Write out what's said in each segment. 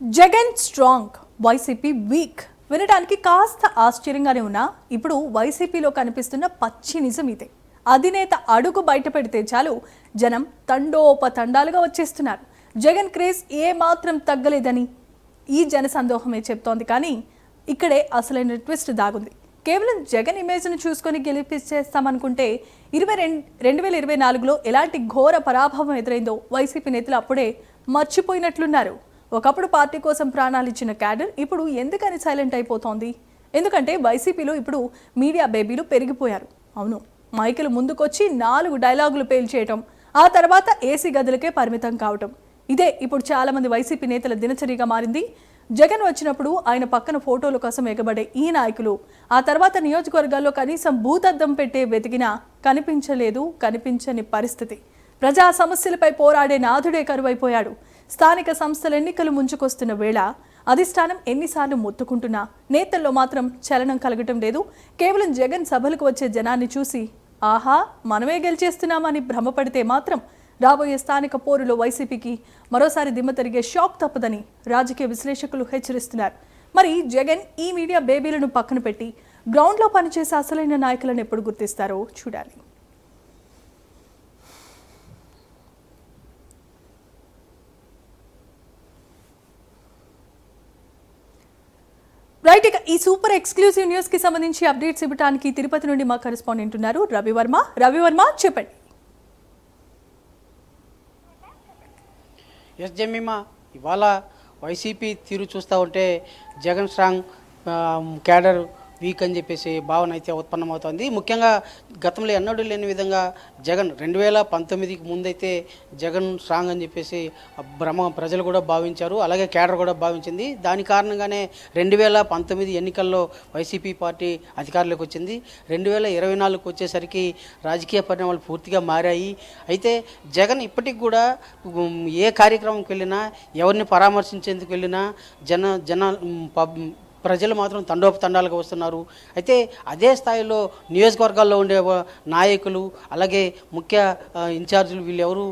Jagan strong, YCP week. వినడానికి కాస్త ఆశ్చర్యంగానే ఉన్నా ఇప్పుడు వైసీపీలో కనిపిస్తున్న పచ్చి నిజం ఇదే. అధినేత అడుగు బయట పెడితే చాలు జనం తండోపతండాలుగా వచ్చేస్తున్నారు. జగన్ క్రేజ్ ఏ మాత్రం తగ్గలేదని ఈ జన సందోహమే చెప్తోంది. కానీ ఇక్కడే అసలైన ట్విస్ట్ దాగుంది. కేవలం జగన్ ఇమేజ్ను చూసుకొని గెలిపించేస్తామనుకుంటే 2024లో ఎలాంటి ఘోర పరాభవం ఎదురైందో వైసీపీ నేతలు అప్పుడే మర్చిపోయినట్లున్నారు. ఒకప్పుడు పార్టీ కోసం ప్రాణాలు ఇచ్చిన క్యాడర్ ఇప్పుడు ఎందుకని సైలెంట్ అయిపోతోంది? ఎందుకంటే వైసీపీలో ఇప్పుడు మీడియా బేబీలు పెరిగిపోయారు. అవును, మైకులు ముందుకొచ్చి 4 డైలాగులు పేల్చేయటం, ఆ తర్వాత ఏసీ గదులకే పరిమితం కావటం, ఇదే ఇప్పుడు చాలా మంది వైసీపీ నేతల దినచర్యగా మారింది. జగన్ వచ్చినప్పుడు ఆయన పక్కన ఫోటోల కోసం ఎగబడే ఈ నాయకులు ఆ తర్వాత నియోజకవర్గాల్లో కనీసం భూతద్దం పెట్టే వెతికినా కనిపించని పరిస్థితి. ప్రజా సమస్యలపై పోరాడే నాథుడే కరువైపోయాడు. స్థానిక సంస్థల ఎన్నికలు ముంచుకొస్తున్న వేళ అధిష్టానం ఎన్నిసార్లు మొత్తుకుంటున్నా నేతల్లో మాత్రం చలనం కలగటం లేదు. కేవలం జగన్ సభలకు వచ్చే జనాన్ని చూసి ఆహా మనమే గెలిచేస్తున్నామని భ్రమపడితే మాత్రం రాబోయే స్థానిక పోరులో వైసీపీకి మరోసారి దిమ్మ తిరిగే షాక్ తప్పదని రాజకీయ విశ్లేషకులు హెచ్చరిస్తున్నారు. మరి జగన్ ఈ మీడియా బేబీలను పక్కన పెట్టి గ్రౌండ్లో పనిచేసే అసలైన నాయకులను ఎప్పుడు గుర్తిస్తారో చూడాలి. రైట్, ఇక ఈ సూపర్ ఎక్స్క్లూజివ్ న్యూస్ కి సంబంధించి అప్డేట్స్ ఇవ్వడానికి తిరుపతి నుండి మా కరెస్పాండెంట్ ఉన్నారు రవివర్మ. చెప్పండి. ఎస్ జమీమా, ఇవాళ వైసీపీ తీరు చూస్తూ ఉంటే జగన్ స్ట్రాంగ్, క్యాడర్ వీక్ అని చెప్పేసి భావన అయితే ఉత్పన్నమవుతోంది. ముఖ్యంగా గతంలో ఎన్నడూ లేని విధంగా జగన్ 2019కి ముందైతే జగన్ స్ట్రాంగ్ అని చెప్పేసి ప్రజలు కూడా భావించారు, అలాగే కేడర్ కూడా భావించింది. దాని కారణంగానే 2019 ఎన్నికల్లో వైసీపీ పార్టీ అధికారంలోకి వచ్చింది. 2024కి వచ్చేసరికి రాజకీయ పరిణామాలు పూర్తిగా మారాయి. అయితే జగన్ ఇప్పటికి కూడా ఏ కార్యక్రమంకి వెళ్ళినా, ఎవరిని పరామర్శించేందుకు వెళ్ళినా ప్రజలు మాత్రం తండోపతండాలుగా వస్తున్నారు. అయితే అదే స్థాయిలో నియోజకవర్గాల్లో ఉండే నాయకులు, అలాగే ముఖ్య ఇన్ఛార్జీలు వీళ్ళెవరూ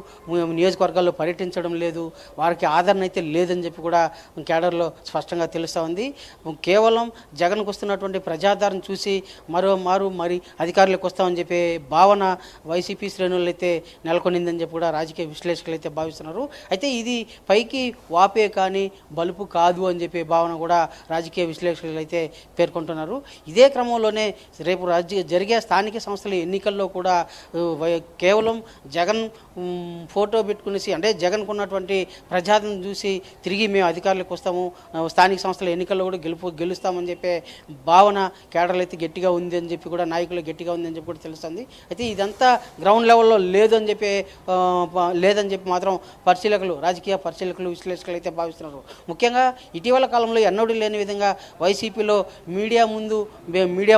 నియోజకవర్గాల్లో పర్యటించడం లేదు, వారికి ఆదరణ అయితే లేదని చెప్పి కూడా కేడర్లో స్పష్టంగా తెలుస్తూ ఉంది. కేవలం జగన్కు వస్తున్నటువంటి ప్రజాదరణ చూసి మరి అధికారులకు వస్తామని చెప్పే భావన వైసీపీ శ్రేణులు అయితే నెలకొనిందని చెప్పి కూడా రాజకీయ విశ్లేషకులు అయితే భావిస్తున్నారు. అయితే ఇది పైకి వాపే కానీ బలుపు కాదు అని చెప్పే భావన కూడా రాజకీయ విశ్లేషకులు అయితే పేర్కొంటున్నారు. ఇదే క్రమంలోనే రేపు జరిగే స్థానిక సంస్థల ఎన్నికల్లో కూడా కేవలం జగన్ ఫోటో పెట్టుకునేసి, అంటే జగన్కు ఉన్నటువంటి ప్రజాదరణ చూసి తిరిగి మేము అధికారులకు వస్తాము, స్థానిక సంస్థల ఎన్నికల్లో కూడా గెలుస్తామని చెప్పే భావన కేడర్లు అయితే గట్టిగా ఉంది అని చెప్పి కూడా, నాయకులు గట్టిగా ఉంది అని చెప్పి కూడా తెలుస్తుంది. అయితే ఇదంతా గ్రౌండ్ లెవెల్లో లేదని చెప్పి మాత్రం రాజకీయ పరిశీలకులు, విశ్లేషకులు అయితే భావిస్తున్నారు. ముఖ్యంగా ఇటీవల కాలంలో ఎన్నడూ లేని విధంగా వైసీపీలో మీడియా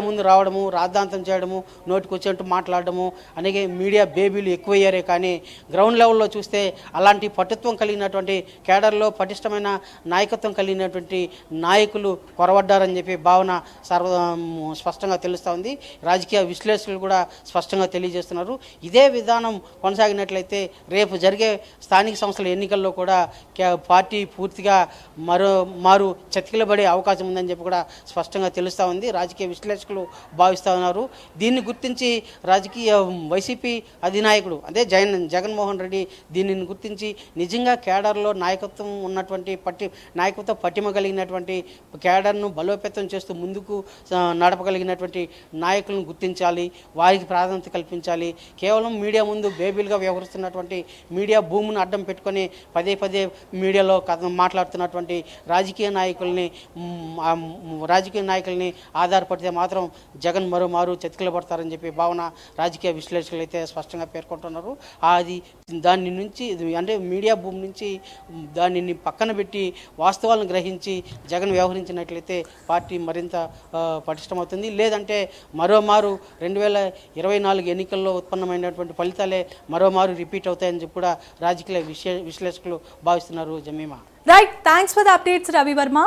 ముందు రావడము, రాద్ధాంతం చేయడము, నోటికి వచ్చినట్టు మాట్లాడడము, అలాగే మీడియా బేబీలు ఎక్కువయ్యారే కానీ గ్రౌండ్ లెవెల్లో చూస్తే అలాంటి పటుత్వం కలిగినటువంటి కేడర్లో పటిష్టమైన నాయకత్వం కలిగినటువంటి నాయకులు కొరవడ్డారని చెప్పి భావన స్పష్టంగా తెలుస్తూ ఉంది. రాజకీయ విశ్లేషకులు కూడా స్పష్టంగా తెలియజేస్తున్నారు. ఇదే విధానం కొనసాగినట్లయితే రేపు జరిగే స్థానిక సంస్థల ఎన్నికల్లో కూడా పార్టీ పూర్తిగా మారు చతికిలబడే అవకాశం ఉందని చెప్పి కూడా స్పష్టంగా తెలుస్తూ ఉంది. రాజకీయ విశ్లేషకులు భావిస్తూ ఉన్నారు. దీన్ని గుర్తించి వైసీపీ అధినాయకుడు అదే జగన్మోహన్ రెడ్డి దీనిని గుర్తించి నిజంగా కేడర్లో నాయకత్వం ఉన్నటువంటి నాయకత్వ పటిమ కలిగినటువంటి కేడర్ను బలోపేతం చేస్తూ ముందుకు నడపగలిగినటువంటి నాయకులను గుర్తించాలి, వారికి ప్రాధాన్యత కల్పించాలి. కేవలం మీడియా ముందు బేబీలుగా వ్యవహరిస్తున్నటువంటి, మీడియా భూమిని అడ్డం పెట్టుకొని పదే మీడియాలో మాట్లాడుతున్నటువంటి రాజకీయ నాయకుల్ని ఆధారపడితే మాత్రం జగన్ మరోమారు చతికిలబడతారని చెప్పి భావన రాజకీయ విశ్లేషకులు అయితే స్పష్టంగా పేర్కొంటున్నారు. అది దాని నుంచి, అంటే మీడియా భూమి నుంచి దానిని పక్కన పెట్టి వాస్తవాలను గ్రహించి జగన్ వ్యవహరించినట్లయితే పార్టీ మరింత పటిష్టమవుతుంది. లేదంటే మరోమారు 2024 ఎన్నికల్లో ఉత్పన్నమైనటువంటి ఫలితాలే మరోమారు రిపీట్ అవుతాయని చెప్పి కూడా రాజకీయ విశ్లేషకులు భావిస్తున్నారు. Jemima. Right, thanks for the updates Ravi Varma.